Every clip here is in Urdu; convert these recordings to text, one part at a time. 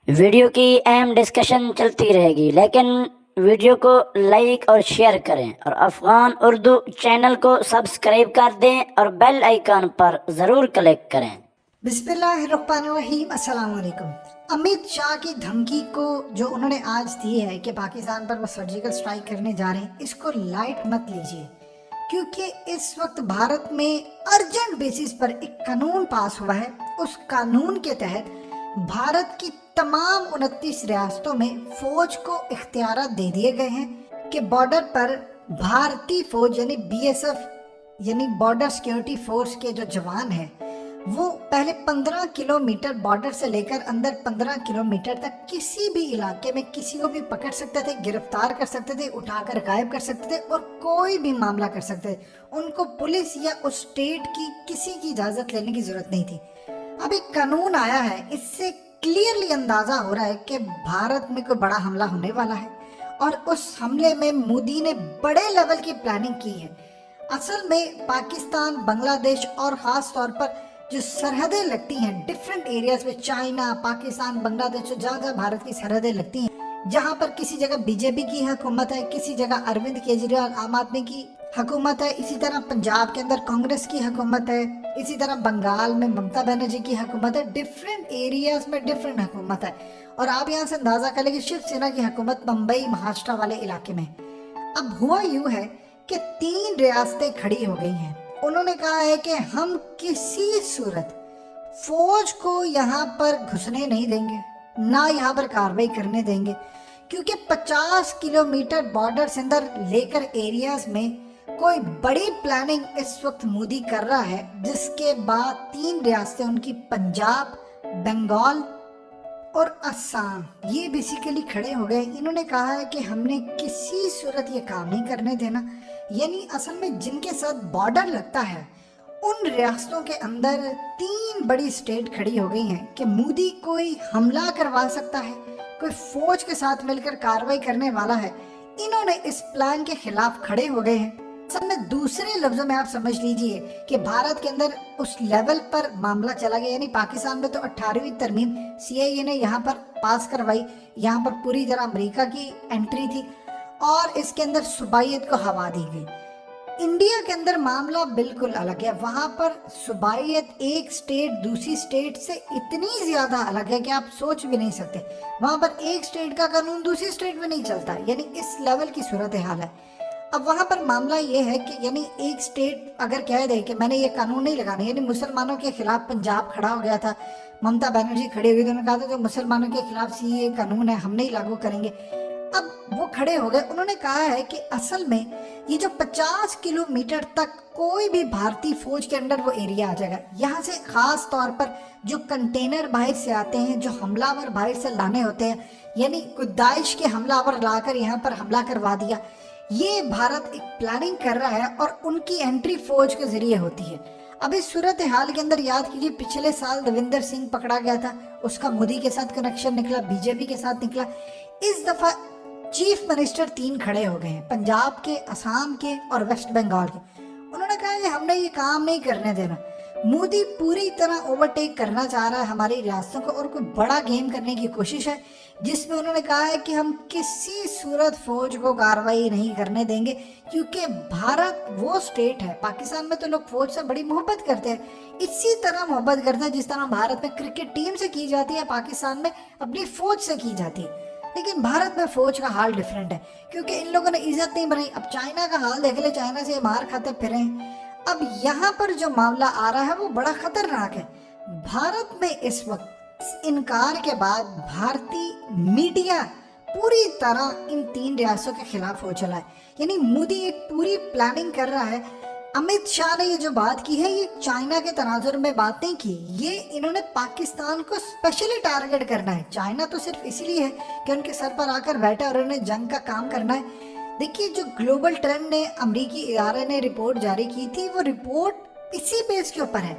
ویڈیو کی اہم ڈسکشن چلتی رہے گی، لیکن ویڈیو کو لائک اور شیئر کریں اور افغان اردو چینل کو سبسکرائب کر دیں اور بیل آئیکن پر ضرور کلک کریں۔ بسم اللہ الرحمن الرحیم۔ السلام علیکم۔ امت شاہ کی دھمکی کو جو انہوں نے آج دی ہے کہ پاکستان پر وہ سرجیکل سٹرائک کرنے جا رہے ہیں، اس کو لائٹ مت لیجئے، کیونکہ اس وقت بھارت میں ارجنٹ بیسس پر ایک قانون پاس ہوا ہے۔ اس قانون کے تحت بھارت کی تمام 29 ریاستوں میں فوج کو اختیارات دے دیے گئے ہیں کہ بارڈر پر بھارتی فوج یعنی بی ایس ایف یعنی بارڈر سیکیورٹی فورس کے جو جوان ہیں، وہ پہلے 15 کلومیٹر بارڈر سے لے کر اندر 15 کلومیٹر تک کسی بھی علاقے میں کسی کو بھی پکڑ سکتے تھے، گرفتار کر سکتے تھے، اٹھا کر غائب کر سکتے تھے اور کوئی بھی معاملہ کر سکتے تھے۔ ان کو پولیس یا اس اسٹیٹ کی کسی کی اجازت لینے کی ضرورت نہیں تھی۔ اب ایک قانون آیا ہے، اس سے کلیئرلی اندازہ ہو رہا ہے کہ بھارت میں کوئی بڑا حملہ ہونے والا ہے، اور اس حملے میں مودی نے بڑے لیول کی پلاننگ کی ہے۔ اصل میں پاکستان، بنگلہ دیش اور خاص طور پر جو سرحدیں لگتی ہیں ڈیفرنٹ ایریاز میں، چائنا، پاکستان، بنگلہ دیش، جہاں جہاں بھارت کی سرحدیں لگتی ہیں، جہاں پر کسی جگہ بی جے پی کی حکومت ہے، کسی جگہ اروند کیجریوال عام آدمی کی حکومت ہے، اسی طرح پنجاب کے اندر کانگریس کی حکومت ہے، اسی طرح بنگال میں ممتا بنرجی کی حکومت ہے، ڈیفرنٹ ایریاز میں ڈیفرنٹ حکومت ہے۔ اور آپ یہاں سے اندازہ کر لیں کہ شیو سینا کی حکومت بمبئی، مہاراشٹر والے علاقے میں۔ اب ہوا یوں ہے کہ 3 ریاستیں کھڑی ہو گئی ہیں۔ انہوں نے کہا ہے کہ ہم کسی صورت فوج کو یہاں پر گھسنے نہیں دیں گے، نہ یہاں پر کارروائی کرنے دیں گے، کیونکہ 50 کلومیٹر بارڈر سے اندر لے کر ایریاز میں کوئی بڑی پلاننگ اس وقت مودی کر رہا ہے، جس کے بعد 3 ریاستیں ان کی پنجاب، بنگال اور آسام، یہ بیسیکلی کھڑے ہو گئے۔ انہوں نے کہا ہے کہ ہم نے کسی صورت یہ کام نہیں کرنے دینا، یعنی اصل میں جن کے ساتھ بارڈر لگتا ہے ان ریاستوں کے اندر 3 بڑی اسٹیٹ کھڑی ہو گئی ہیں کہ مودی کوئی حملہ کروا سکتا ہے، کوئی فوج کے ساتھ مل کر کارروائی کرنے والا ہے۔ انہوں نے اس پلان کے خلاف کھڑے ہو گئے ہیں۔ اصل میں دوسرے لفظوں میں آپ سمجھ لیجئے کہ بھارت کے اندر اس لیول پر معاملہ چلا گیا، یعنی پاکستان میں تو 18ویں ترمیم سی آئی اے نے یہاں پر پاس کروائی، یہاں پر پوری طرح امریکہ کی انٹری تھی اور اس کے اندر صوبائیت کو ہوا دی گئی۔ انڈیا کے اندر معاملہ بالکل الگ ہے، وہاں پر صوبائیت ایک سٹیٹ دوسری سٹیٹ سے اتنی زیادہ الگ ہے کہ آپ سوچ بھی نہیں سکتے۔ وہاں پر ایک سٹیٹ کا قانون دوسری سٹیٹ میں نہیں چلتا، یعنی اس لیول کی صورتحال ہے۔ اب وہاں پر معاملہ یہ ہے کہ یعنی ایک سٹیٹ اگر کہہ دے کہ میں نے یہ قانون نہیں لگانا، یعنی مسلمانوں کے خلاف پنجاب کھڑا ہو گیا تھا، ممتا بنرجی کھڑی ہوئی تھی، انہوں نے کہا تھا کہ مسلمانوں کے خلاف سی یہ قانون ہے، ہم نہیں لاگو کریں گے۔ اب وہ کھڑے ہو گئے، انہوں نے کہا ہے کہ اصل میں یہ جو 50 کلومیٹر تک کوئی بھی بھارتی فوج کے انڈر وہ ایریا آ جائے گا، یہاں سے خاص طور پر جو کنٹینر باہر سے آتے ہیں، جو حملہ آور باہر سے لانے ہوتے ہیں، یعنی کوئی داعش کے حملہ آور لا کر یہاں پر حملہ کروا دیا، یہ بھارت ایک پلاننگ کر رہا ہے اور ان کی انٹری فوج کے ذریعے ہوتی ہے۔ اب اس صورتحال کے اندر یاد کیجیے پچھلے سال دویندر سنگھ پکڑا گیا تھا، اس کا مودی کے ساتھ کنیکشن نکلا، بی جے پی کے ساتھ نکلا۔ اس دفعہ چیف منسٹر 3 کھڑے ہو گئے ہیں، پنجاب کے، آسام کے اور ویسٹ بنگال کے۔ انہوں نے کہا کہ ہم نے یہ کام نہیں کرنے دینا۔ مودی پوری طرح اوورٹیک کرنا چاہ رہا ہے ہماری ریاستوں کو اور کوئی بڑا گیم کرنے کی کوشش ہے، جس میں انہوں نے کہا ہے کہ ہم کسی صورت فوج کو کارروائی نہیں کرنے دیں گے، کیونکہ بھارت وہ سٹیٹ ہے، پاکستان میں تو لوگ فوج سے بڑی محبت کرتے ہیں، اسی طرح محبت کرتے ہیں جس طرح بھارت میں کرکٹ ٹیم سے کی جاتی ہے، پاکستان میں اپنی فوج سے کی جاتی ہے۔ لیکن بھارت میں فوج کا حال ڈیفرنٹ ہے، کیونکہ ان لوگوں نے عزت نہیں بنائی۔ اب چائنا کا حال دیکھ لے، چائنا سے مار کھاتے پھرے ہیں۔ اب یہاں پر جو معاملہ آ رہا ہے وہ بڑا خطرناک ہے۔ بھارت میں اس وقت اس انکار کے بعد بھارتی میڈیا پوری طرح ان 3 ریاستوں کے خلاف ہو چلا ہے، یعنی مودی ایک پوری پلاننگ کر رہا ہے۔ امت شاہ نے یہ جو بات کی ہے، یہ چائنا کے تناظر میں بات نہیں کی، یہ انہوں نے پاکستان کو اسپیشلی ٹارگٹ کرنا ہے۔ چائنا تو صرف اسی لیے ہے کہ ان کے سر پر آ کر بیٹھا اور انہیں جنگ کا کام کرنا ہے۔ دیکھیے جو گلوبل ٹرینڈ نے امریکی ادارے نے رپورٹ جاری کی تھی، وہ رپورٹ اسی بیس کے اوپر ہے۔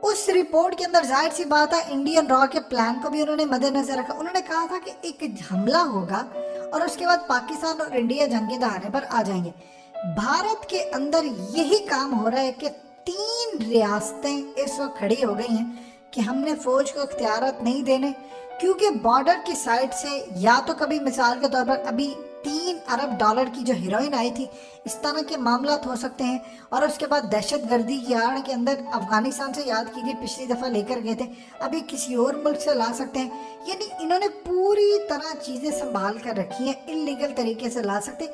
اس رپورٹ کے اندر ظاہر سی بات ہے انڈین را کے پلان کو بھی انہوں نے مد نظر رکھا۔ انہوں نے کہا تھا کہ ایک حملہ ہوگا اور اس کے بعد پاکستان اور انڈیا جنگ کے دہانے پر آ جائیں گے۔ بھارت کے اندر یہی کام ہو رہا ہے کہ 3 ریاستیں اس وقت کھڑی ہو گئی ہیں کہ ہم نے فوج کو اختیارات نہیں دینے، کیونکہ بارڈر کی سائڈ سے یا تو کبھی مثال کے طور پر ابھی $3 ارب کی جو ہیروئن آئی تھی، اس طرح کے معاملات ہو سکتے ہیں، اور اس کے بعد دہشت گردی کی آڑ کے اندر افغانستان سے یاد کیجیے پچھلی دفعہ لے کر گئے تھے، ابھی کسی اور ملک سے لا سکتے ہیں، یعنی انہوں نے پوری طرح چیزیں سنبھال کر رکھی ہیں، انلیگل طریقے سے لا سکتے۔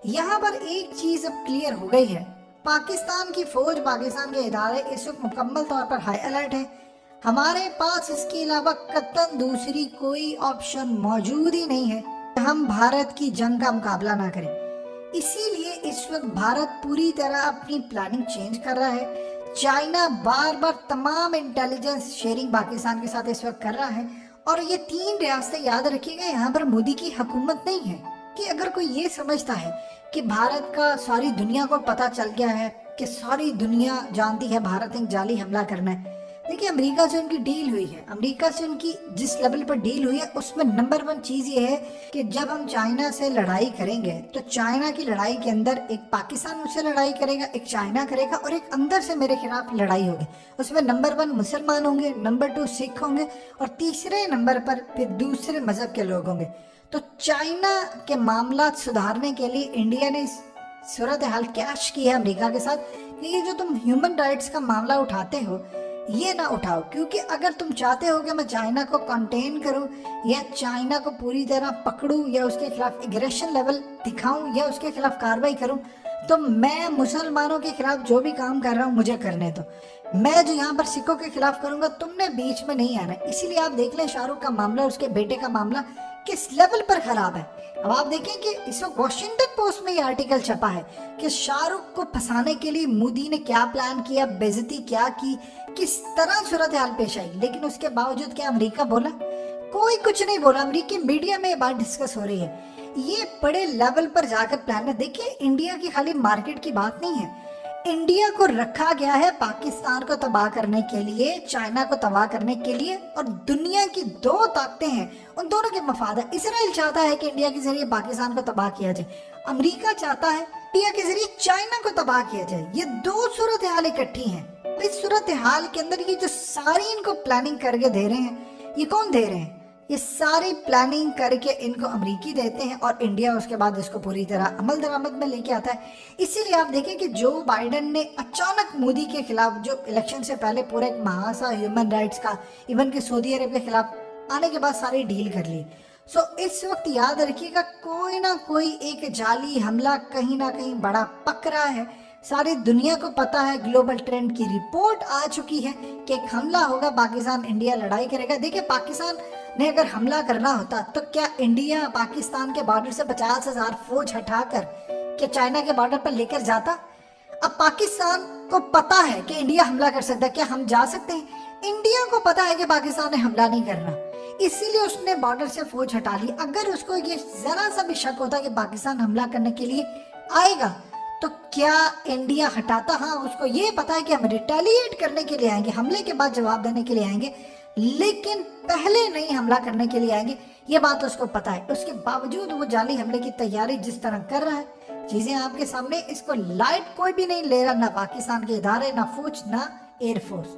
یہاں پر ایک چیز اب کلیئر ہو گئی ہے، پاکستان کی فوج، پاکستان کے ادارے اس وقت مکمل طور پر ہائی الرٹ ہے، ہمارے پاس اس کے علاوہ قطعاً دوسری کوئی آپشن موجود ہی نہیں ہے کہ ہم بھارت کی جنگ کا مقابلہ نہ کریں۔ اسی لیے اس وقت بھارت پوری طرح اپنی پلاننگ چینج کر رہا ہے، چائنا بار بار تمام انٹیلیجنس شیئرنگ پاکستان کے ساتھ اس وقت کر رہا ہے، اور یہ 3 ریاستیں یاد رکھیے گا، یہاں پر مودی کی حکومت نہیں ہے، کہ اگر کوئی یہ سمجھتا ہے کہ بھارت کا ساری دنیا کو پتہ چل گیا ہے، کہ ساری دنیا جانتی ہے بھارت ایک جعلی حملہ کرنا ہے۔ دیکھیں امریکہ سے ان کی ڈیل ہوئی ہے، امریکہ سے ان کی جس لیول پر ڈیل ہوئی ہے اس میں نمبر 1 چیز یہ ہے کہ جب ہم چائنا سے لڑائی کریں گے تو چائنا کی لڑائی کے اندر ایک پاکستان مجھ سے لڑائی کرے گا، ایک چائنا کرے گا، اور ایک اندر سے میرے خلاف لڑائی ہوگی، اس میں نمبر 1 مسلمان ہوں گے، نمبر 2 سکھ ہوں گے، اور تیسرے نمبر پر پھر دوسرے مذہب کے لوگ ہوں گے۔ تو چائنا کے معاملات سدھارنے کے لیے انڈیا نے صورتحال کیش کی ہے امریکہ کے ساتھ کہ یہ جو تم ہیومن رائٹس کا معاملہ اٹھاتے ہو یہ نہ اٹھاؤ، کیونکہ اگر تم چاہتے ہو کہ میں چائنا کو کنٹین کروں یا چائنا کو پوری طرح پکڑوں یا اس کے خلاف ایگریشن لیول دکھاؤں یا اس کے خلاف کارروائی کروں، تو میں مسلمانوں کے خلاف جو بھی کام کر رہا ہوں مجھے کرنے دو، میں جو یہاں پر سکھوں کے خلاف کروں گا تم نے بیچ میں نہیں آنا۔ اسی لیے آپ دیکھ لیں شاہ رخ کا معاملہ، اس کے بیٹے کا معاملہ کس لیول پر خراب ہے۔ اب آپ دیکھیں کہ اس وقت واشنگٹن پوسٹ میں یہ آرٹیکل چھپا ہے کہ شاہ رخ کو پھنسانے کے لیے مودی نے کیا پلان کیا، بے عزتی کیا کی، کس طرح صورتحال پیش آئی، لیکن اس کے باوجود کیا امریکہ بولا؟ کوئی کچھ نہیں بولا۔ امریکی میڈیا میں یہ بات ڈسکس ہو رہی ہے، یہ بڑے لیول پر جا کر پلان ہے۔ دیکھیں انڈیا کی خالی مارکیٹ کی بات نہیں ہے، انڈیا کو رکھا گیا ہے پاکستان کو تباہ کرنے کے لیے، چائنا کو تباہ کرنے کے لیے، اور دنیا کی 2 طاقتیں ہیں، ان دونوں کے مفاد ہے۔ اسرائیل چاہتا ہے کہ انڈیا کے ذریعے پاکستان کو تباہ کیا جائے، امریکہ چاہتا ہے انڈیا کے ذریعے چائنا کو تباہ کیا جائے، یہ 2 صورتحال اکٹھی ہیں۔ اس صورتحال کے اندر یہ جو ساری ان کو پلاننگ کر کے دے رہے ہیں، یہ کون دے رہے ہیں؟ یہ ساری پلاننگ کر کے ان کو امریکی دیتے ہیں، اور انڈیا اس کے بعد اس کو پوری طرح عمل درآمد میں لے کے آتا ہے۔ اسی لیے آپ دیکھیں کہ جو بائیڈن نے اچانک مودی کے خلاف، جو الیکشن سے پہلے پورا ایک مہاسا ہیومن رائٹس کا، ایون کہ سعودی عرب کے خلاف آنے کے بعد ساری ڈیل کر لی۔ سو اس وقت یاد رکھیے گا کوئی نہ کوئی ایک جعلی حملہ کہیں نہ کہیں بڑا پک رہا ہے، ساری دنیا کو پتا ہے، گلوبل ٹرینڈ کی رپورٹ آ چکی ہے کہ ایک حملہ ہوگا، پاکستان انڈیا لڑائی کرے گا۔ دیکھیں پاکستان نے اگر حملہ کرنا ہوتا تو کیا انڈیا پاکستان کے بارڈر سے 50,000 فوج ہٹا کر کیا چائنا کے بارڈر پر لے کر جاتا؟ اب پاکستان کو پتا ہے کہ انڈیا حملہ کر سکتا ہے، کیا ہم جا سکتے ہیں؟ انڈیا کو پتا ہے کہ پاکستان نے حملہ نہیں کرنا، اسی لیے اس نے بارڈر سے فوج ہٹا لی۔ اگر اس کو یہ ذرا سا بھی شک ہوتا کہ پاکستان حملہ کرنے کے لیے آئے گا تو کیا انڈیا ہٹاتا؟ ہاں اس کو یہ پتا ہے کہ ہم ریٹیلیٹ کرنے کے لیے آئیں گے، حملے کے بعد جواب دینے کے لیے آئیں گے، لیکن پہلے نہیں حملہ کرنے کے لیے آئیں گے، یہ بات اس کو پتا ہے۔ اس کے باوجود وہ جعلی حملے کی تیاری جس طرح کر رہا ہے، چیزیں آپ کے سامنے، اس کو لائٹ کوئی بھی نہیں لے رہا، نہ پاکستان کے ادارے، نہ فوج، نہ ایئر فورس۔